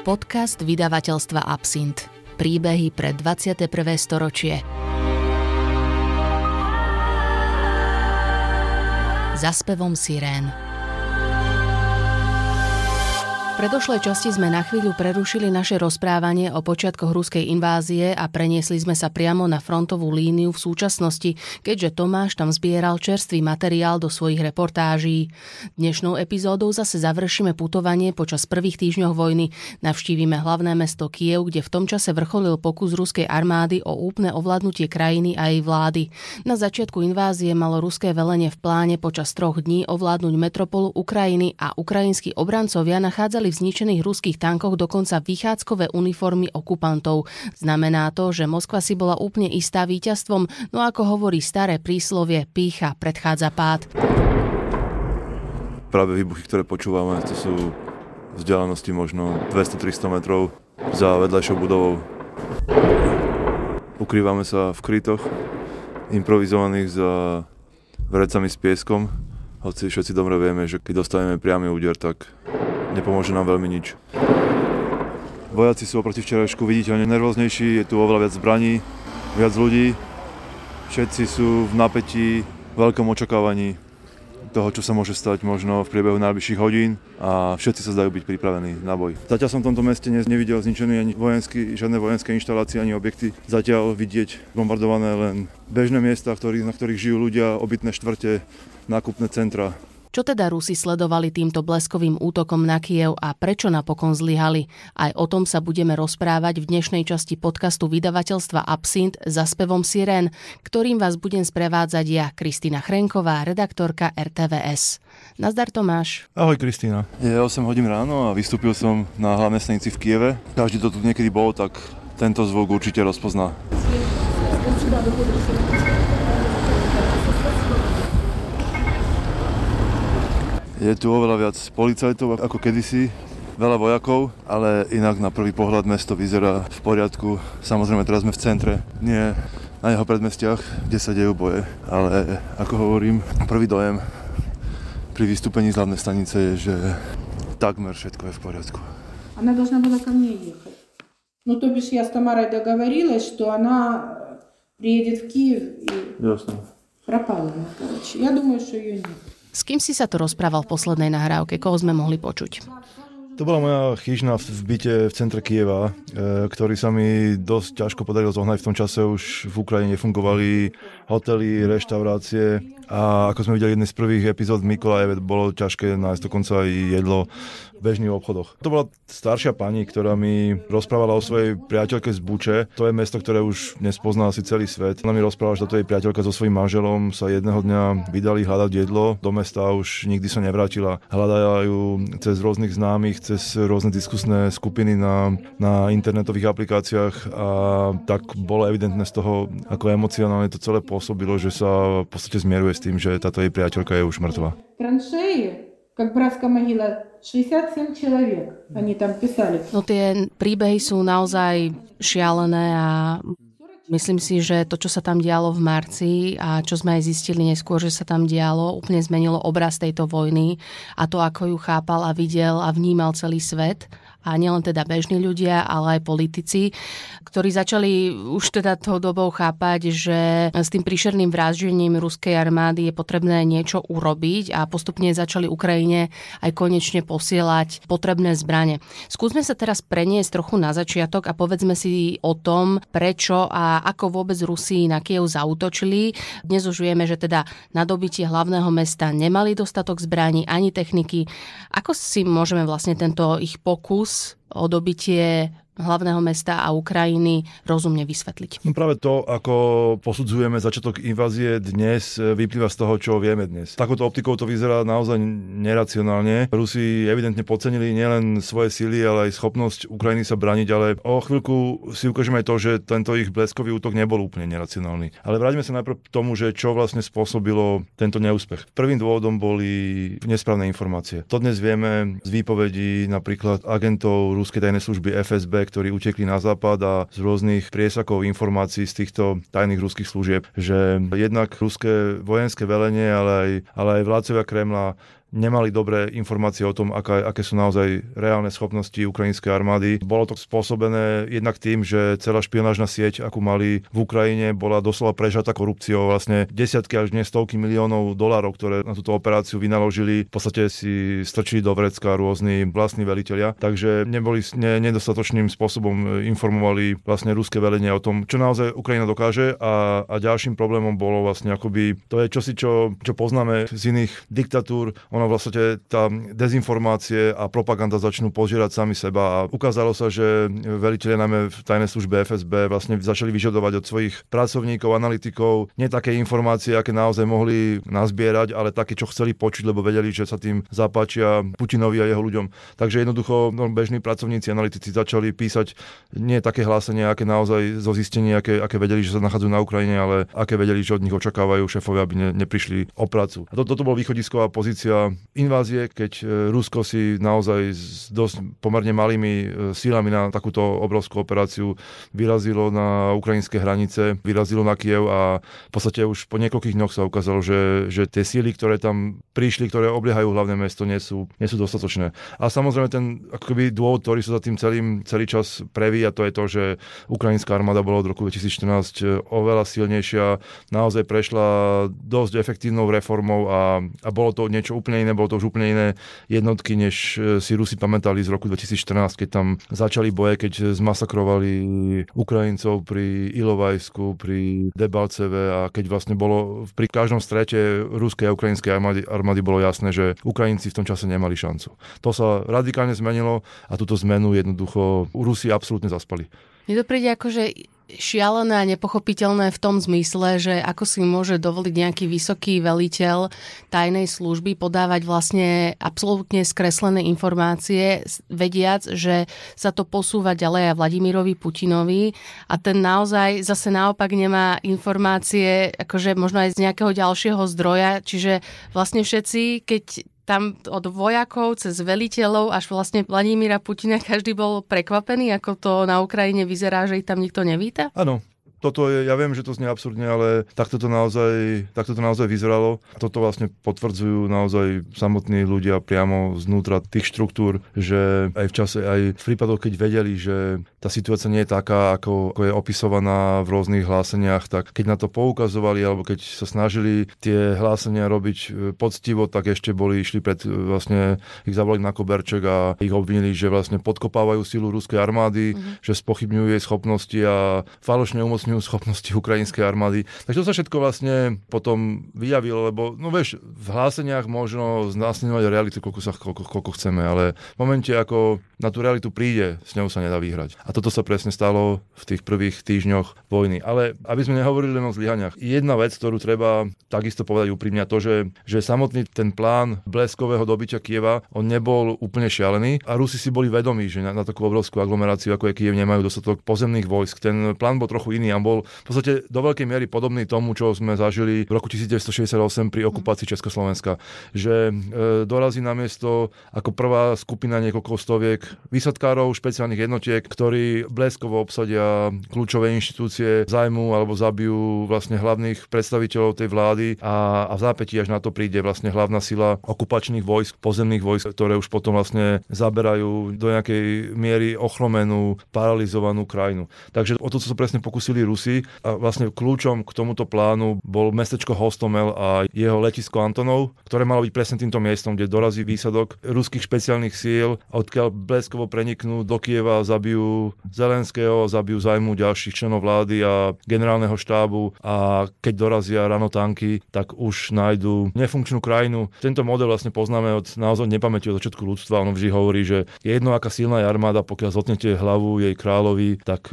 Podcast vydavateľstva Absint. Príbehy pre 21. storočie. Za spevom sirén. V predošlej časti sme na chvíľu prerušili naše rozprávanie o počiatkoch ruskej invázie a preniesli sme sa priamo na frontovú líniu v súčasnosti, keďže Tomáš tam zbieral čerstvý materiál do svojich reportáží. Dnešnou epizódou zase završíme putovanie počas prvých týždňoch vojny. Navštívime hlavné mesto Kyjev, kde v tom čase vrcholil pokus ruskej armády o úplné ovládnutie krajiny a jej vlády. Na začiatku invázie malo ruské velenie v pláne počas 3 dní ovládnuť metropolu Ukrajiny a ukrajinskí obrancovia nachádzali v zničených ruských tankoch dokonca vychádzkové uniformy okupantov. Znamená to, že Moskva si bola úplne istá víťazstvom, no ako hovorí staré príslovie, pýcha predchádza pád. Práve výbuchy, ktoré počúvame, to sú vzdialenosti možno 200-300 metrov za vedľajšou budovou. Ukrývame sa v krytoch, improvizovaných za vrecami s pieskom, hoci všetci dobre vieme, že keď dostaneme priamy úder, tak nepomôže nám veľmi nič. Vojaci sú oproti včerajšku viditeľne nervóznejší, je tu oveľa viac zbraní, viac ľudí. Všetci sú v napätí, veľkom očakávaní toho, čo sa môže stať možno v priebehu najbližších hodín a všetci sa zdajú byť pripravení na boj. Zatiaľ som v tomto meste nevidel zničený ani žiadne vojenské inštalácie, ani objekty. Zatiaľ vidieť bombardované len bežné miesta, na ktorých žijú ľudia, obytné štvrte, nákupné centra. Čo teda Rusi sledovali týmto bleskovým útokom na Kyjev a prečo napokon zlyhali? Aj o tom sa budeme rozprávať v dnešnej časti podcastu vydavateľstva Absint Za spevom sirén, ktorým vás budem sprevádzať ja, Kristína Chrenková, redaktorka RTVS. Nazdar Tomáš. Ahoj Kristína. Je 8 hodín ráno a vystúpil som na hlavnej stanici v Kyjeve. Každý, kto tu niekedy bol, tak tento zvuk určite rozpozná. Je tu oveľa viac policajtov ako kedysi, veľa vojakov, ale inak na prvý pohľad mesto vyzerá v poriadku. Samozrejme teraz sme v centre, nie na jeho predmestiach, kde sa dejú boje, ale ako hovorím, prvý dojem pri vystúpení z hlavnej stanice je, že takmer všetko je v poriadku. Она должна была ко мне ехать. Ну, то бишь, я с Тамарой договорилась, что она приедет в Киев и пропала она, короче. Я думаю, что ее нет. S kým si sa to rozprával v poslednej nahrávke? Koho sme mohli počuť? To bola moja chýžna v byte v centre Kyjeva, ktorý sa mi dosť ťažko podarilo zohnať. V tom čase už v Ukrajine nefungovali hotely, reštaurácie a ako sme videli jednej z prvých epizód v Mykolajeve, bolo ťažké nájsť dokonca aj jedlo v bežných obchodoch. To bola staršia pani, ktorá mi rozprávala o svojej priateľke z Buče. To je mesto, ktoré už dnes pozná asi celý svet. Ona mi rozprávala, že táto jej priateľka so svojím manželom sa jedného dňa vydali hľadať jedlo do mesta a už nikdy sa nevrátila. Hľadajú cez rôznych známych, cez rôzne diskusné skupiny na internetových aplikáciách a tak bolo evidentné z toho, ako emocionálne to celé pôsobilo, že sa v podstate zmieruje s tým, že táto jej priateľka je už mŕtva. Tranšeje, как братская могила, 67 человек, они там писали. No tie príbehy sú naozaj šialené a myslím si, že to, čo sa tam dialo v marci a čo sme aj zistili neskôr, že sa tam dialo, úplne zmenilo obraz tejto vojny a to, ako ju chápal a videl a vnímal celý svet. A nielen teda bežní ľudia, ale aj politici, ktorí začali už teda tou dobou chápať, že s tým príšerným vraždením ruskej armády je potrebné niečo urobiť a postupne začali Ukrajine aj konečne posielať potrebné zbrane. Skúsme sa teraz preniesť trochu na začiatok a povedzme si o tom, prečo a ako vôbec Rusi na Kyjev zaútočili. Dnes už vieme, že teda na dobitie hlavného mesta nemali dostatok zbraní ani techniky. Ako si môžeme vlastne tento ich pokus o dobitie hlavného mesta a Ukrajiny rozumne vysvetliť? No práve to, ako posudzujeme začiatok invázie dnes, vyplýva z toho, čo vieme dnes. Takouto optikou to vyzerá naozaj neracionálne. Rusi evidentne podcenili nielen svoje sily, ale aj schopnosť Ukrajiny sa braniť, ale o chvíľku si ukážeme aj to, že tento ich bleskový útok nebol úplne neracionálny. Ale vráťme sa najprv k tomu, že čo vlastne spôsobilo tento neúspech. Prvým dôvodom boli nesprávne informácie. To dnes vieme z výpovedí napríklad agentov ruskej tajnej služby FSB, ktorí utekli na západ a z rôznych priesakov informácií z týchto tajných ruských služieb, že jednak ruské vojenské velenie, ale aj vládcovia Kremla nemali dobré informácie o tom, aké sú naozaj reálne schopnosti ukrajinskej armády. Bolo to spôsobené jednak tým, že celá špionážna sieť, akú mali v Ukrajine, bola doslova prežatá korupciou. Vlastne desiatky až nie stovky miliónov dolárov, ktoré na túto operáciu vynaložili, v podstate si strčili do vrecka rôzni vlastní velitelia. Takže nedostatočným spôsobom informovali vlastne ruské velenie o tom, čo naozaj Ukrajina dokáže a ďalším problémom bolo vlastne akoby to je čosi, čo poznáme z iných diktatúr. Ono vlastne tá dezinformácie a propaganda začnú požierať sami seba a ukázalo sa, že velitelia najmä v tajnej službe FSB vlastne začali vyžadovať od svojich pracovníkov, analytikov nie také informácie, aké naozaj mohli nazbierať, ale také, čo chceli počuť, lebo vedeli, že sa tým zapáčia Putinovi a jeho ľuďom. Takže jednoducho bežní pracovníci, analytici začali písať nie také hlásenia, aké naozaj zo zistení, aké vedeli, že sa nachádzajú na Ukrajine, ale aké vedeli, že od nich očakávajú šéfovia, aby neprišli o prácu. A toto bol východisková pozícia invázie, keď Rusko si naozaj s dosť pomerne malými sílami na takúto obrovskú operáciu vyrazilo na ukrajinské hranice, vyrazilo na Kyjev a v podstate už po niekoľkých dňoch sa ukázalo, že tie síly, ktoré tam prišli, ktoré obliehajú hlavné mesto, nie sú dostatočné. A samozrejme ten akoby dôvod, ktorý sa za tým celý čas prevíja, to je to, že ukrajinská armáda bola od roku 2014 oveľa silnejšia, naozaj prešla dosť efektívnou reformou a bolo to niečo úplne iné, bolo to už úplne iné jednotky, než si Rusi pamätali z roku 2014, keď tam začali boje, keď zmasakrovali Ukrajincov pri Ilovajsku, pri Debalceve a keď vlastne bolo pri každom strete ruskej a ukrajinskej armády bolo jasné, že Ukrajinci v tom čase nemali šancu. To sa radikálne zmenilo a túto zmenu jednoducho Rusi absolútne zaspali. Mne to príde akože šialené a nepochopiteľné v tom zmysle, že ako si môže dovoliť nejaký vysoký veliteľ tajnej služby podávať vlastne absolútne skreslené informácie, vediac, že sa to posúva ďalej aj Vladimirovi Putinovi a ten naozaj zase naopak nemá informácie akože možno aj z nejakého ďalšieho zdroja, čiže vlastne všetci, keď tam od vojakov cez veliteľov až vlastne Vladimíra Putina každý bol prekvapený, ako to na Ukrajine vyzerá, že ich tam nikto nevíta? Áno. Toto je, ja viem, že to znie absurdne, ale takto to naozaj vyzeralo. Toto vlastne potvrdzujú naozaj samotní ľudia priamo znútra tých štruktúr, že aj v čase, aj v prípadoch, keď vedeli, že tá situácia nie je taká, ako je opisovaná v rôznych hláseniach, tak keď na to poukazovali, alebo keď sa snažili tie hlásenia robiť poctivo, tak ešte išli vlastne ich zavolali na koberček a ich obvinili, že vlastne podkopávajú silu ruskej armády, že spochybňujú jej schopnosti a falošne umocňujú schopnosti ukrajinskej armády. Takže to sa všetko vlastne potom vyjavilo, lebo no vieš, v hláseniach možno znásilňovať realitu, koľko chceme, ale v momente, ako na tú realitu príde, s ňou sa nedá vyhrať. A toto sa presne stalo v tých prvých týždňoch vojny. Ale aby sme nehovorili len o zlyhaniach, jedna vec, ktorú treba takisto povedať úprimne, to, že samotný ten plán bleskového dobytia Kyjeva, on nebol úplne šialený a Rusi si boli vedomí, že na takú obrovskú aglomeráciu, ako je Kyjev, nemajú dostatok pozemných vojsk. Ten plán bol trochu iný. Bol v podstate do veľkej miery podobný tomu, čo sme zažili v roku 1968 pri okupácii Československa. Že dorazí na miesto ako prvá skupina niekoľko stoviek výsadkárov, špeciálnych jednotiek, ktorí bleskovo obsadia kľúčové inštitúcie, zajmú alebo zabijú vlastne hlavných predstaviteľov tej vlády a v zápätí až na to príde vlastne hlavná sila okupačných vojsk, pozemných vojsk, ktoré už potom vlastne zaberajú do nejakej miery ochromenú, paralizovanú krajinu. Takže o to sa presne pokusili Rusi a vlastne kľúčom k tomuto plánu bol mestečko Hostomel a jeho letisko Antonov, ktoré malo byť presne týmto miestom, kde dorazí výsadok ruských špeciálnych síl, odkiaľ bleskovo preniknú do Kyjeva, zabijú Zelenského, zabijú zajmu ďalších členov vlády a generálneho štábu a keď dorazia ráno tanky, tak už nájdu nefunkčnú krajinu. Tento model vlastne poznáme od naozaj nepamäti od začiatku ľudstva. On vždy hovorí, že je jedno, aká silná je armáda, pokiaľ zotnete hlavu jej kráľovi, tak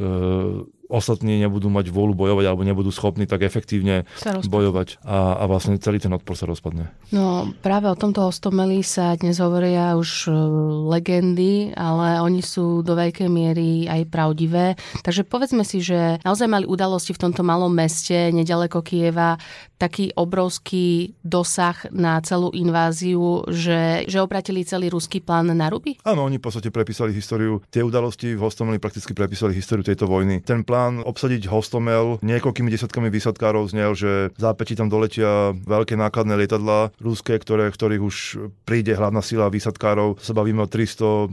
ostatní nebudú mať vôľu bojovať alebo nebudú schopní tak efektívne bojovať a vlastne celý ten odpor sa rozpadne. No práve o tomto Hostomeli sa dnes hovoria už legendy, ale oni sú do veľkej miery aj pravdivé. Takže povedzme si, že naozaj mali udalosti v tomto malom meste nedaleko Kyjeva taký obrovský dosah na celú inváziu, že obratili celý ruský plán na ruby? Áno, oni v podstate prepísali históriu. Tie udalosti v Hostomeli prakticky prepísali históriu tejto vojny. Ten plán obsadiť Hostomel niekoľkými desiatkami výsadkárov znel, že v zápätí tam doletia veľké nákladné lietadlá ruské, ktorých už príde hlavná sila výsadkárov. Sa bavíme o 300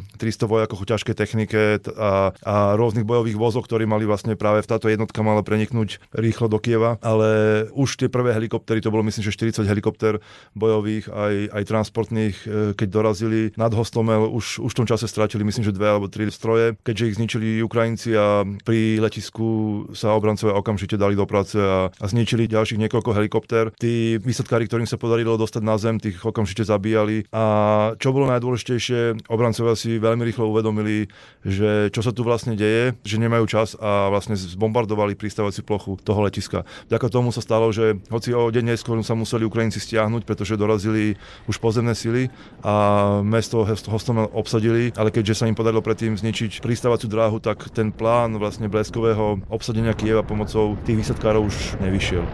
vojakov v ťažkej technike a rôznych bojových vozoch, ktorí mali vlastne práve táto jednotka mala preniknúť rýchlo do Kieva, ale už tie prvé helikoptery, to bolo myslím, že 40 helikopter bojových aj transportných, keď dorazili nad Hostomel, už v tom čase strátili myslím, že 2 alebo 3 stroje, keďže ich zničili Ukrajinci a pri letisku sa obrancovia okamžite dali do práce a zničili ďalších niekoľko helikopter. Tí výsadkári, ktorým sa podarilo dostať na zem, tých okamžite zabíjali. A čo bolo najdôležitejšie, obrancovia si veľmi rýchlo uvedomili, že čo sa tu vlastne deje, že nemajú čas a vlastne zbombardovali pristávaciu plochu toho letiska. Vďaka tomu sa stalo, že hoci o deň neskôr sa museli Ukrajinci stiahnuť, pretože dorazili už pozemné sily a mesto Hostomel obsadili, ale keďže sa im podarilo predtým zničiť pristávaciu dráhu, tak ten plán vlastne bleskového obsadenia Kieva pomocou tých výsadkárov už nevyšiel.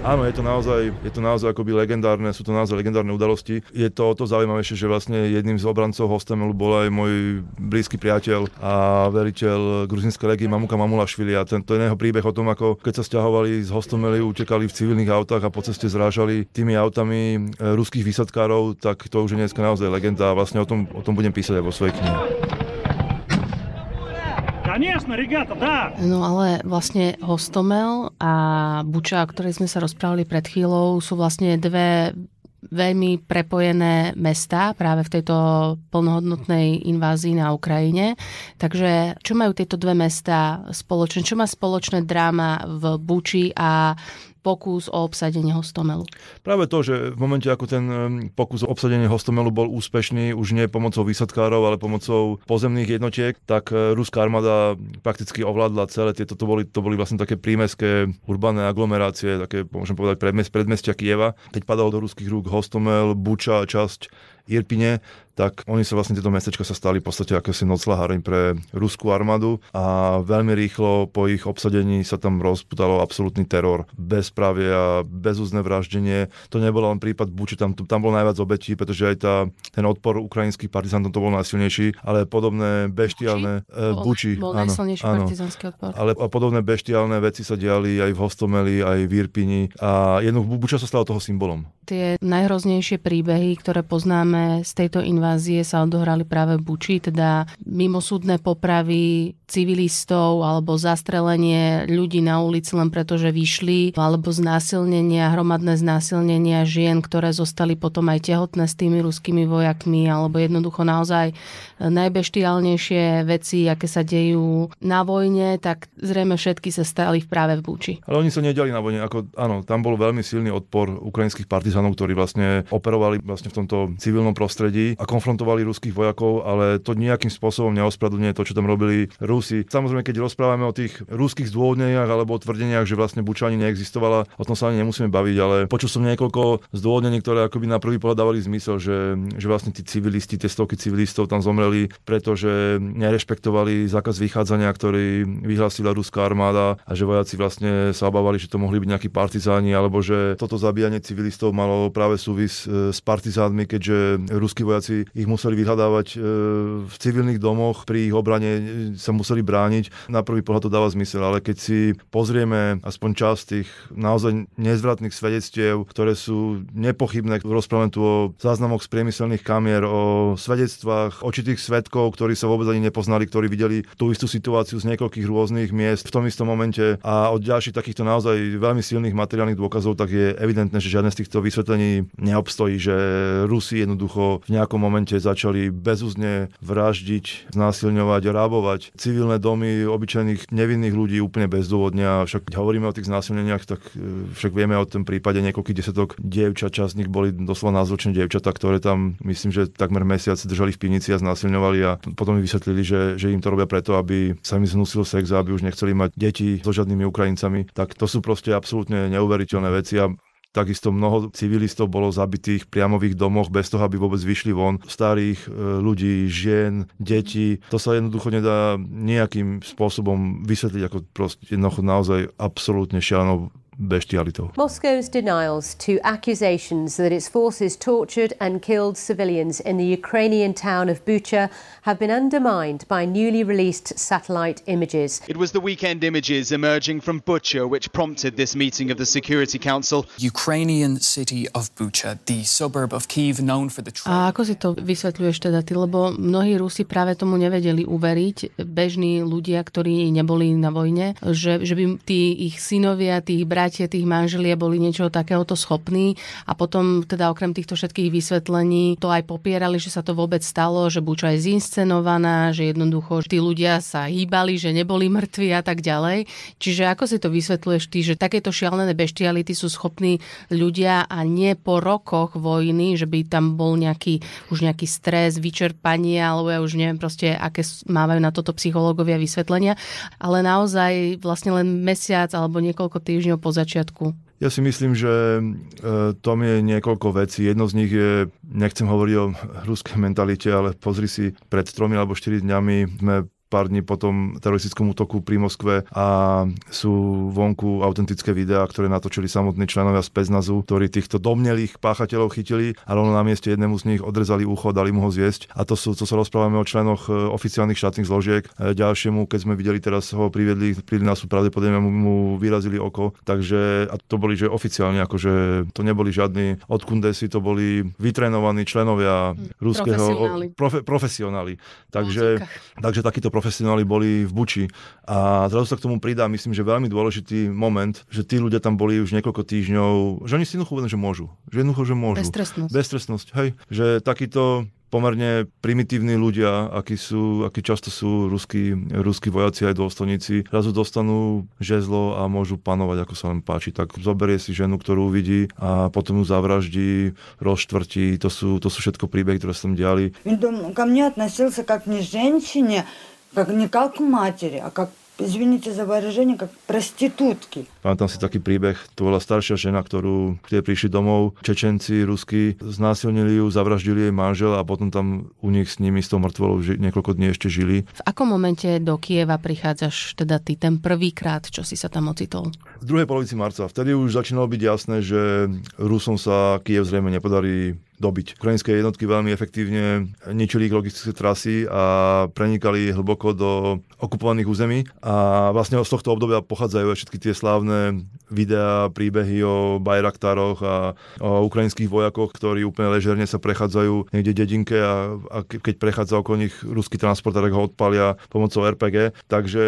Áno, je to naozaj akoby legendárne, sú to naozaj legendárne udalosti. Je to zaujímavejšie, že vlastne jedným z obrancov Hostomelu bol aj môj blízky priateľ a veriteľ gruzinskej legie Mamuka Mamulašvili. A to je jeho príbeh o tom, ako keď sa sťahovali z Hostomeli, utekali v civilných autách a po ceste zrážali tými autami ruských výsadkárov, tak to už je dneska naozaj legenda a vlastne o tom budem písať aj vo svojej knihe. No ale vlastne Hostomel a Buča, o ktorej sme sa rozprávali pred chvíľou, sú vlastne dve veľmi prepojené mestá práve v tejto plnohodnotnej invázii na Ukrajine. Takže čo majú tieto dve mestá spoločné? Čo má spoločné dráma v Buči a pokus o obsadenie Hostomelu? Práve to, že v momente, ako ten pokus o obsadenie Hostomelu bol úspešný, už nie pomocou výsadkárov, ale pomocou pozemných jednotiek, tak ruská armáda prakticky ovládla celé tieto, to boli vlastne také prímestské urbané aglomerácie, také, môžem povedať, predmestia Kieva. Keď padalo do ruských rúk Hostomel, Buča a časť Irpine, tak oni sa vlastne tieto mestečka sa stali v podstate akési nocľaháreň pre ruskú armádu a veľmi rýchlo po ich obsadení sa tam rozputalo absolútny teror, bezprávie a bezúzne vraždenie. To nebol len prípad Buči, tam bolo najviac obetí, pretože aj ten odpor ukrajinských partizantov to bol najsilnejší, ale podobné beštiálne Buči, bol najsilnejší partizánsky odpor. Ale podobné beštiálne veci sa diali aj v Hostomeli, aj v Irpini a Buča sa stala toho symbolom. Tie najhroznejšie príbehy, ktoré poznáme z tejto invázie, sa odohrali práve v Buči, teda mimosúdne popravy civilistov alebo zastrelenie ľudí na ulici len preto, že vyšli, alebo znásilnenia, hromadné znásilnenia žien, ktoré zostali potom aj tehotné s tými ruskými vojakmi, alebo jednoducho naozaj najbeštiálnejšie veci, aké sa dejú na vojne, tak zrejme všetky sa stali práve v Buči. Ale oni sa nediali na vojne, áno, tam bol veľmi silný odpor ukrajinských partizánov, ktorí vlastne operovali vlastne v tomto civilnom prostredí a konfrontovali ruských vojakov, ale to nejakým spôsobom neospravedlňuje to, čo tam robili Rusi. Samozrejme, keď rozprávame o tých ruských zdôvodneniach alebo o tvrdeniach, že vlastne Buča ani neexistovala, o tom sa ani nemusíme baviť, ale počul som niekoľko zdôvodnení, ktoré akoby na prvý pohľad dávali zmysel, že vlastne tí civilisti, tie stovky civilistov tam zomreli, pretože nerešpektovali zákaz vychádzania, ktorý vyhlásila ruská armáda a že vojaci vlastne sa obávali, že to mohli byť nejakí partizáni alebo že toto zabíjanie civilistov malo práve súvis s partizánmi, keďže ruskí vojaci ich museli vyhľadávať v civilných domoch, pri ich obrane sa museli brániť. Na prvý pohľad to dáva zmysel, ale keď si pozrieme aspoň časť tých naozaj nezvratných svedectiev, ktoré sú nepochybné, rozprávame tu o záznamoch z priemyselných kamier, o svedectvách očitých svedkov, ktorí sa vôbec ani nepoznali, ktorí videli tú istú situáciu z niekoľkých rôznych miest v tom istom momente a od ďalších takýchto naozaj veľmi silných materiálnych dôkazov, tak je evidentné, že žiadne z týchto vysvetlení neobstojí, že Rusi jednoducho v nejakom momente začali bezúzne vraždiť, znásilňovať, rábovať civilné domy obyčajných nevinných ľudí úplne bezdôvodne. Však keď hovoríme o tých znásilneniach, tak však vieme o tom prípade niekoľkých desiatok dievčat, časť z nich boli doslova názročné dievčatá, ktoré tam myslím, že takmer mesiac držali v pivnici a znásilňovali a potom mi vysvetlili, že im to robia preto, aby sa im znúsil sex a aby už nechceli mať deti so žiadnymi Ukrajincami. Tak to sú proste absolútne neuveriteľné veci a takisto mnoho civilistov bolo zabitých priamo v ich domoch bez toho, aby vôbec vyšli von. Starých ľudí, žien, detí. To sa jednoducho nedá nejakým spôsobom vysvetliť ako proste jednoducho naozaj absolútne šialenou bestialitou. Moscow's denials to accusations that its forces tortured and killed civilians in the Ukrainian town of Bucha have been undermined by newly released satellite images. It was the weekend images emerging from Bucha which prompted this meeting of the Security Council. Ukrainian city of Bucha, the suburb of Kyiv known for the A ako si to vysvetľuješ teda ty, lebo mnohí Rusi práve tomu nevedeli uveriť, bežní ľudia, ktorí neboli na vojne, že by tí ich synovia, tých tých manželia boli niečo takéhoto schopní a potom teda okrem týchto všetkých vysvetlení to aj popierali, že sa to vôbec stalo, že Buča je zinscenovaná, že jednoducho tí ľudia sa hýbali, že neboli mŕtvi a tak ďalej. Čiže ako si to vysvetľuješ ty, že takéto šialené beštiality sú schopní ľudia a nie po rokoch vojny, že by tam bol už nejaký stres, vyčerpanie, alebo ja už neviem proste, aké mávajú na toto psychológovia vysvetlenia, ale naozaj vlastne len mesiac alebo niekoľko týždňov po začiatku. Ja si myslím, že tom je niekoľko vecí. Jedno z nich je, nechcem hovoriť o ruskej mentalite, ale pozri si, pred 3 alebo 4 dňami sme pár dní po tom teroristickom útoku pri Moskve a sú vonku autentické videá, ktoré natočili samotní členovia Specnazu, ktorí týchto domnelých páchateľov chytili a rovno na mieste jednému z nich odrezali ucho, dali mu ho zjesť. A to sa rozprávame o členoch oficiálnych štátnych zložiek. Ďalšiemu, keď sme videli teraz ho priviedli na súd, pravdepodobne mu vyrazili oko. Takže a to boli, že oficiálne, akože to neboli žiadni odkundesi, to boli vytrénovaní členovia ruského profesionáli. Takže takýto profesionáli boli v Buči. A zrazu sa k tomu pridá, myslím, že veľmi dôležitý moment, že tí ľudia tam boli už niekoľko týždňov, že oni si jednoducho uvedomili, že môžu. Beztrestnosť, hej. Že takýto pomerne primitívni ľudia, akí často sú ruskí vojaci aj dôstojníci, zrazu dostanú žezlo a môžu panovať, ako sa len páči. Tak zoberie si ženu, ktorú uvidí a potom ju zavraždí, rozštvrtí. To sú všetko príbehy, ktoré sa tam diali. Он ко мне относился как не к женщине, как не как к матери, а как, извините за выражение, как проститутки. Pamätám si taký príbeh, to bola staršia žena, ktorej prišli domov Čečenci, Ruskí, znásilnili ju, zavraždili jej manžel a potom tam u nich s nimi s tou mŕtvolou niekoľko dní ešte žili. V akom momente do Kieva prichádzaš teda ty ten prvýkrát, čo si sa tam ocitol? V druhej polovici marca. Vtedy už začínalo byť jasné, že Rusom sa Kiev zrejme nepodarí dobiť. Ukrajinské jednotky veľmi efektívne ničili ich logistické trasy a prenikali hlboko do okupovaných území. A vlastne z tohto obdobia pochádzajú všetky tie slávne videá, príbehy o Bajraktároch a o ukrajinských vojakoch, ktorí úplne ležerne sa prechádzajú niekde v dedinke a keď prechádza okolo nich ruský transport, tak ho odpalia pomocou RPG. Takže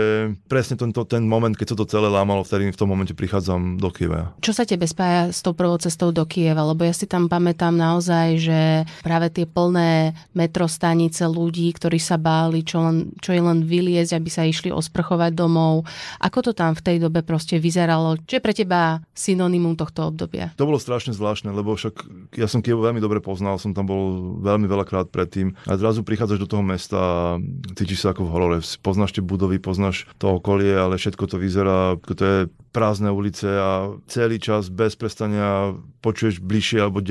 presne ten moment, keď sa to celé lámalo, vtedy v tom momente prichádzam do Kieva. Čo sa tebe spája s tou prvou cestou do Kieva? Lebo ja si tam pamätám naozaj, že práve tie plné metrostanice ľudí, ktorí sa báli, čo je len vyliezť, aby sa išli osprchovať domov. Ako to tam v tej dobe proste vyzeralo? Čo je pre teba synonymum tohto obdobia? To bolo strašne zvláštne, lebo však ja som Kiev veľmi dobre poznal, som tam bol veľmi veľakrát predtým. A zrazu prichádzaš do toho mesta a cítiš sa ako v horore. Poznáš tie budovy, poznáš to okolie, ale všetko to vyzerá, to je prázdne ulice a celý čas bez prestania počuješ bližšie alebo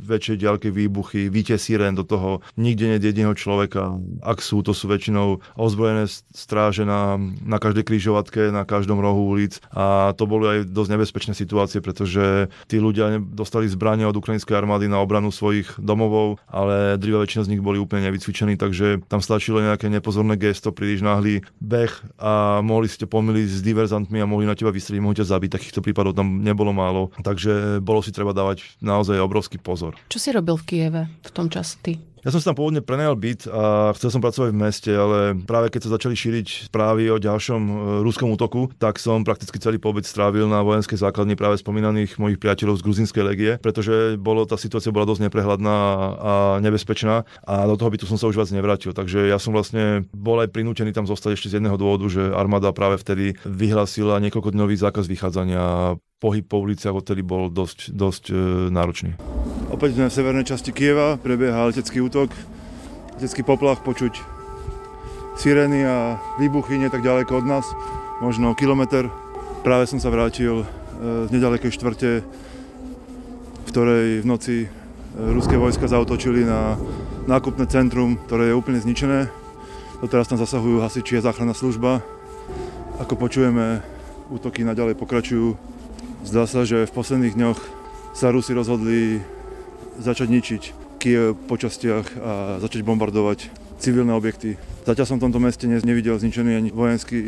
väčšej ďalké výbuchy, víte sirén do toho, nikde nie je jediného človeka. Ak sú, to sú väčšinou ozbrojené stráže na každej križovatke, na každom rohu ulic a to boli aj dosť nebezpečné situácie, pretože tí ľudia dostali zbrane od ukrajinskej armády na obranu svojich domovov, ale drvivá väčšina z nich boli úplne nevycvičení, takže tam stačilo nejaké nepozorné gesto, príliš náhly beh a mohli ste pomýliť s diverzantmi a mohli na teba vystreliť, mohli ťa zabiť. Takýchto prípadov tam nebolo málo, takže bolo si treba dávať naozaj obrovský pozor. Čo si robil v Kieve v tom čase ty? Ja som si tam pôvodne prenajal byt a chcel som pracovať v meste, ale práve keď sa začali šíriť správy o ďalšom ruskom útoku, tak som prakticky celý pobyt strávil na vojenskej základni práve spomínaných mojich priateľov z gruzínskej legie, pretože tá situácia bola dosť neprehľadná a nebezpečná a do toho bytu som sa už viac nevrátil. Takže ja som vlastne bol aj prinútený tam zostať ešte z jedného dôvodu, že armáda práve vtedy vyhlásila niekoľkodňový zákaz vychádzania. Pohyb po uliciach odtedy bol dosť náročný. Opäť sme v severnej časti Kieva, prebieha letecký útok, letecký poplach, počuť sirény a výbuchy nie tak ďaleko od nás, možno kilometr. Práve som sa vrátil z nedalekej štvrte ktorej v noci ruské vojska zaútočili na nákupné centrum, ktoré je úplne zničené. Doteraz tam zasahujú hasiči a záchranná služba. Ako počujeme, útoky naďalej pokračujú. Zdá sa, že v posledných dňoch sa Rusi rozhodli začať ničiť Kyjev po častiach a začať bombardovať civilné objekty. Zatiaľ som v tomto meste nevidel zničené ani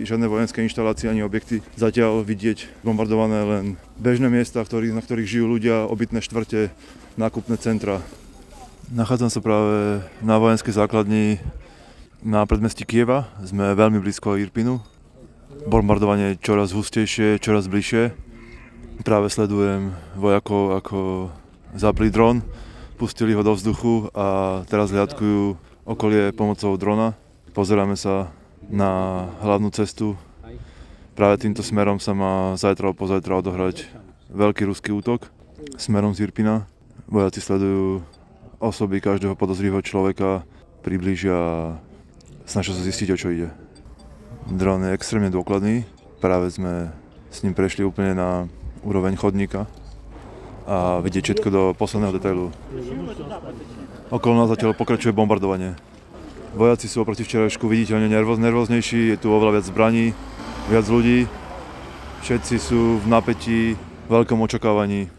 žiadne vojenské inštalácie, ani objekty. Zatiaľ vidieť bombardované len bežné miesta, na ktorých žijú ľudia, obytné štvrte, nákupné centra. Nachádzam sa práve na vojenskej základni na predmestí Kyjeva. Sme veľmi blízko Irpinu. Bombardovanie je čoraz hustejšie, čoraz bližšie. Práve sledujem vojakov, ako zapli dron, pustili ho do vzduchu a teraz hľadkujú okolie pomocou drona. Pozeráme sa na hlavnú cestu. Práve týmto smerom sa má zajtra alebo pozajtra odohrať veľký ruský útok smerom z Irpina. Vojaci sledujú osoby každého podozrivého človeka, priblížia a snažia sa zistiť, o čo ide. Dron je extrémne dôkladný. Práve sme s ním prešli úplne na úroveň chodníka a vidieť všetko do posledného detailu. Okolo nás zatiaľ pokračuje bombardovanie. Vojaci sú oproti včerajšku viditeľne nervóznejší, je tu oveľa viac zbraní, viac ľudí. Všetci sú v napätí, veľkom očakávaní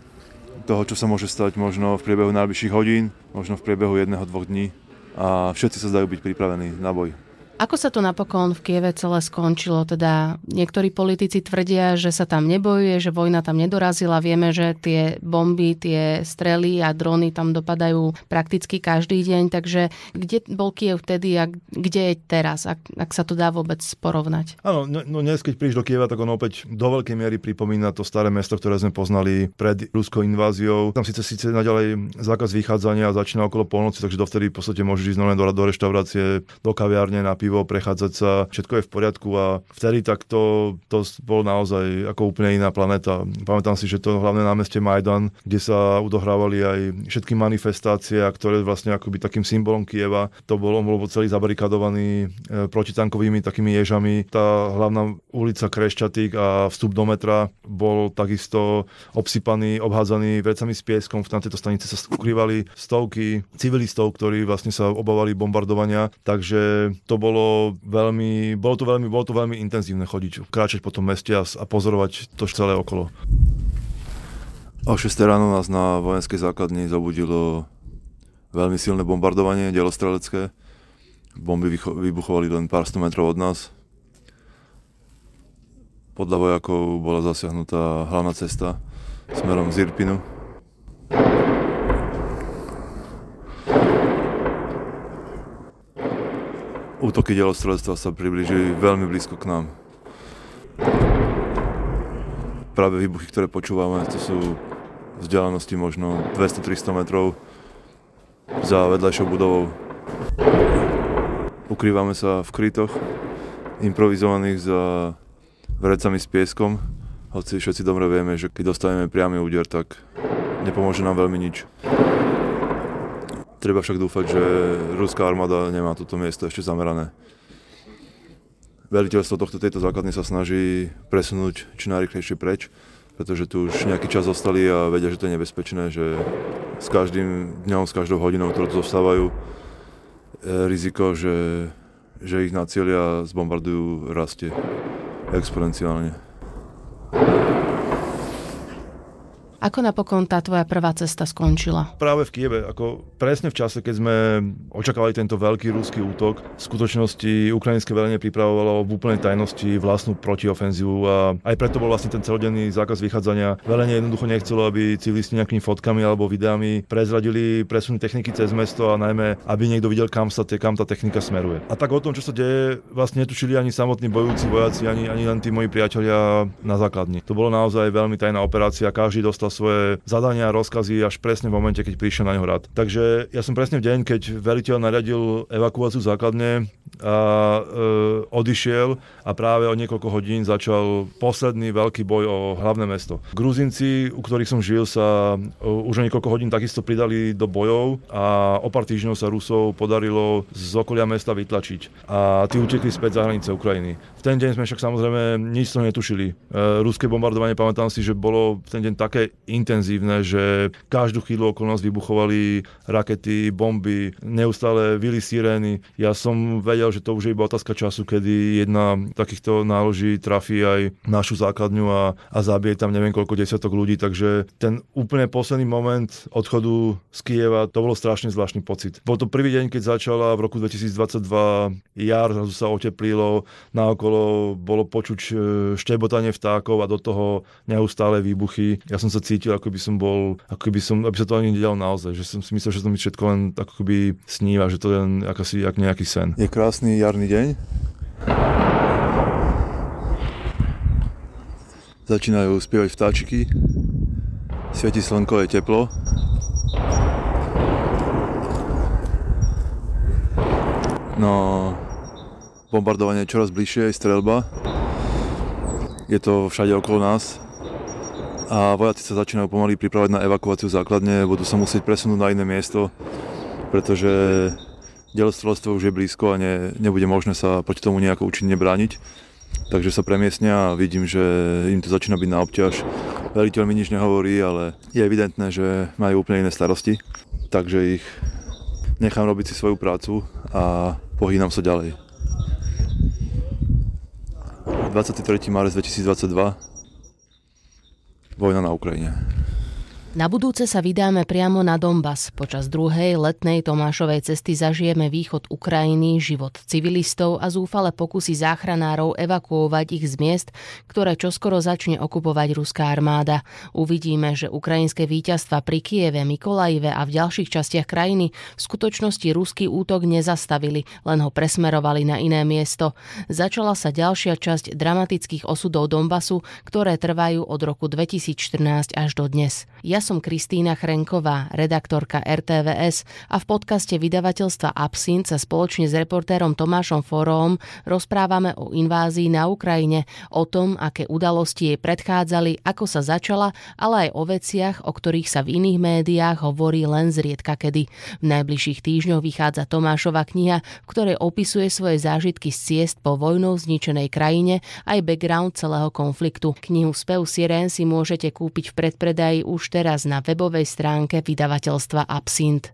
toho, čo sa môže stať možno v priebehu najbližších hodín, možno v priebehu 1-2 dní a všetci sa zdajú byť pripravení na boj. Ako sa to napokon v Kyjeve celé skončilo? Teda niektorí politici tvrdia, že sa tam nebojuje, že vojna tam nedorazila. Vieme, že tie bomby, tie strely a drony tam dopadajú prakticky každý deň. Takže kde bol Kyjev vtedy a kde je teraz? Ak sa to dá vôbec porovnať? Áno, no dnes, keď prídeš do Kyjeva, tak on opäť do veľkej miery pripomína to staré mesto, ktoré sme poznali pred ruskou inváziou. Tam síce naďalej zákaz vychádzania začína okolo polnoci, takže dovtedy v podstate môžeš ísť do reštaurácie, do kaviárne, na pivo, prechádzať sa, všetko je v poriadku a vtedy tak to bol naozaj ako úplne iná planéta. Pamätám si, že to hlavné námestie Majdan, kde sa odohrávali aj všetky manifestácie, ktoré vlastne akoby takým symbolom Kyjeva, on bol celý zabarikadovaný protitankovými takými ježami. Tá hlavná ulica Kreščatík a vstup do metra bol takisto obsypaný, obhádzaný vecami s pieskom. Na tejto stanice sa ukrývali stovky civilistov, ktorí vlastne sa obávali bombardovania, takže to bolo to veľmi intenzívne chodiť, kráčať po tom meste a pozorovať to celé okolo. O 6 ráno nás na vojenskej základni zobudilo veľmi silné bombardovanie delostrelecké. Bomby vybuchovali len pár 100 metrov od nás. Podľa vojakov bola zasiahnutá hlavná cesta smerom z Irpinu. Útoky delostrelectva sa priblížili veľmi blízko k nám. Práve výbuchy, ktoré počúvame, to sú vzdialenosti možno 200-300 metrov za vedľajšou budovou. Ukrývame sa v krytoch, improvizovaných za vrecami s pieskom, hoci všetci dobre vieme, že keď dostaneme priamy úder, tak nepomôže nám veľmi nič. Treba však dúfať, že ruská armáda nemá toto miesto ešte zamerané. Veliteľstvo tejto základne sa snaží presunúť čo najrýchlejšie preč, pretože tu už nejaký čas zostali a vedia, že to je nebezpečné, že s každým dňom, s každou hodinou, ktorú tu zostávajú, riziko, že ich nacielia a zbombardujú, rastie exponenciálne. Ako napokon tá tvoja prvá cesta skončila? Práve v Kyjeve, ako presne v čase, keď sme očakávali tento veľký ruský útok, v skutočnosti ukrajinské velenie pripravovalo v úplnej tajnosti vlastnú protiofenzívu a aj preto bol vlastne ten celodenný zákaz vychádzania. Velenie jednoducho nechcelo, aby civilisti nejakými fotkami alebo videami prezradili presun techniky cez mesto a najmä, aby niekto videl, kam tá technika smeruje. A tak o tom, čo sa deje, vlastne netušili ani samotní bojujúci vojaci, ani len tí moji priatelia na základni. To bolo naozaj veľmi tajná operácia, každý dostal svoje zadania, rozkazy až presne v momente, keď prišiel na ňo rad. Takže ja som presne v deň, keď veliteľ nariadil evakuáciu základne, a odišiel a práve o niekoľko hodín začal posledný veľký boj o hlavné mesto. Gruzinci, u ktorých som žil, sa už o niekoľko hodín takisto pridali do bojov a o pár týždňov sa Rusov podarilo z okolia mesta vytlačiť a tí utekli späť za hranice Ukrajiny. V ten deň sme však samozrejme nič z toho netušili. Ruské bombardovanie, pamätám si, že bolo v ten deň také intenzívne, že každú chvíľu okolo nás vybuchovali rakety, bomby, neustále vyli sirény. Ja som vedel, že to už je iba otázka času, kedy jedna takýchto náloží trafí aj našu základňu a zabije tam neviem koľko desiatok ľudí, takže ten úplne posledný moment odchodu z Kyjeva, to bolo strašne zvláštny pocit. Bol to prvý deň, keď začala v roku 2022 jar, zrazu sa oteplilo, naokolo bolo počuť štebotanie vtákov a do toho neustále výbuchy. Ja som sa cítil, aby sa to ani nedialo naozaj, že som si myslel, že to mi všetko len ako keby sníva, že to je len jak nejaký sen. Je krásny jarný deň. Začínajú spievať vtáčiky. Svieti slnko, je teplo. No, bombardovanie je čoraz bližšie, aj streľba. Je to všade okolo nás. A vojaci sa začínajú pomaly pripravať na evakuáciu základne, budú sa musieť presunúť na iné miesto, pretože delostrelstvo už je blízko a nebude možné sa proti tomu nejako účinne brániť. Takže sa premiestnia a vidím, že im to začína byť na obťaž. Veliteľ mi nič nehovorí, ale je evidentné, že majú úplne iné starosti, takže ich nechám robiť si svoju prácu a pohýnam sa ďalej. 23. marec 2022. Vojna na Ukrajine. Na budúce sa vydáme priamo na Donbas. Počas druhej letnej Tomášovej cesty zažijeme východ Ukrajiny, život civilistov a zúfale pokusy záchranárov evakuovať ich z miest, ktoré čoskoro začne okupovať ruská armáda. Uvidíme, že ukrajinské víťazstva pri Kyjeve, Mykolajive a v ďalších častiach krajiny v skutočnosti ruský útok nezastavili, len ho presmerovali na iné miesto. Začala sa ďalšia časť dramatických osudov Donbasu, ktoré trvajú od roku 2014 až do dnes. Ja som Kristína Chrenková, redaktorka RTVS a v podcaste vydavateľstva Absint sa spoločne s reportérom Tomášom Forom rozprávame o invázii na Ukrajine, o tom, aké udalosti jej predchádzali, ako sa začala, ale aj o veciach, o ktorých sa v iných médiách hovorí len zriedka kedy. V najbližších týždňoch vychádza Tomášova kniha, v ktorej opisuje svoje zážitky z ciest po vojnou zničenej krajine aj background celého konfliktu. Knihu Spev sirén si môžete kúpiť v predpredaji už teraz na webovej stránke vydavateľstva Absint.